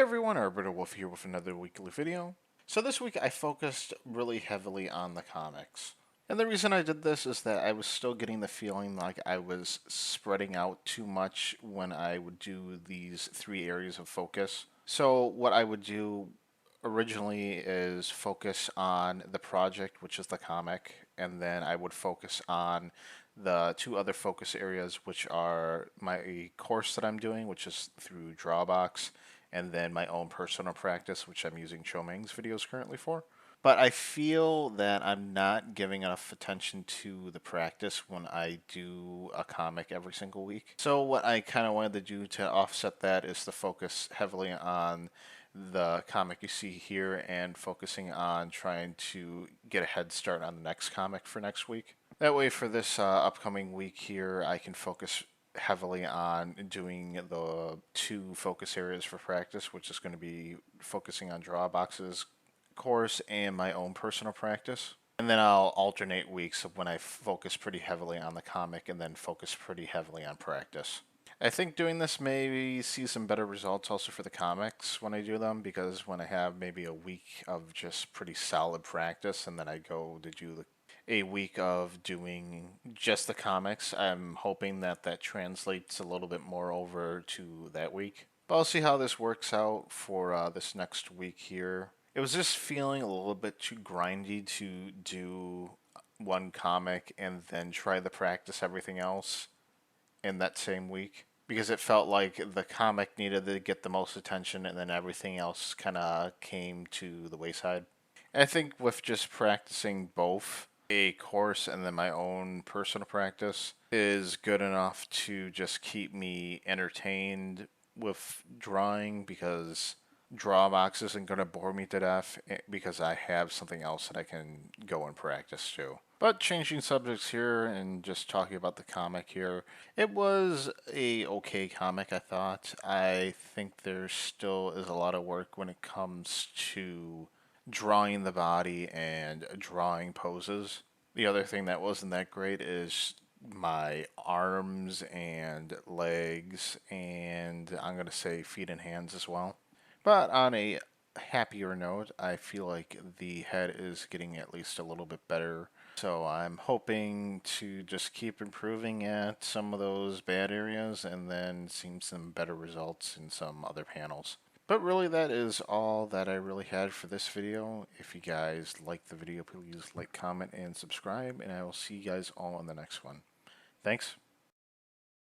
everyone, Arbiter Wolf here with another weekly video. So this week I focused really heavily on the comics. And the reason I did this is that I was still getting the feeling like I was spreading out too much when I would do these three areas of focus. So what I would do originally is focus on the project, which is the comic, and then I would focus on the two other focus areas, which are my course that I'm doing, which is through Drawbox, and then my own personal practice, which I'm using Chomeng's videos currently for. But I feel that I'm not giving enough attention to the practice when I do a comic every single week. So what I kind of wanted to do to offset that is to focus heavily on the comic you see here and focusing on trying to get a head start on the next comic for next week. That way for this upcoming week here, I can focus heavily on doing the two focus areas for practice, which is going to be focusing on Drawbox's course and my own personal practice. And then I'll alternate weeks of when I focus pretty heavily on the comic and then focus pretty heavily on practice. I think doing this maybe see some better results also for the comics when I do them, because when I have maybe a week of just pretty solid practice and then I go to do a week of doing just the comics, I'm hoping that that translates a little bit more over to that week. But I'll see how this works out for this next week here. It was just feeling a little bit too grindy to do one comic and then try to practice everything else in that same week, because it felt like the comic needed to get the most attention and then everything else kind of came to the wayside. And I think with just practicing both a course and then my own personal practice is good enough to just keep me entertained with drawing, because Drawbox isn't going to bore me to death because I have something else that I can go and practice too. But changing subjects here and just talking about the comic here, it was a okay comic, I thought. I think there still is a lot of work when it comes to drawing the body and drawing poses. The other thing that wasn't that great is my arms and legs, and I'm going to say feet and hands as well. But on a happier note, I feel like the head is getting at least a little bit better. So I'm hoping to just keep improving at some of those bad areas and then seeing some better results in some other panels. But really, that is all that I really had for this video. If you guys like the video, please like, comment, and subscribe, and I will see you guys all in the next one. Thanks.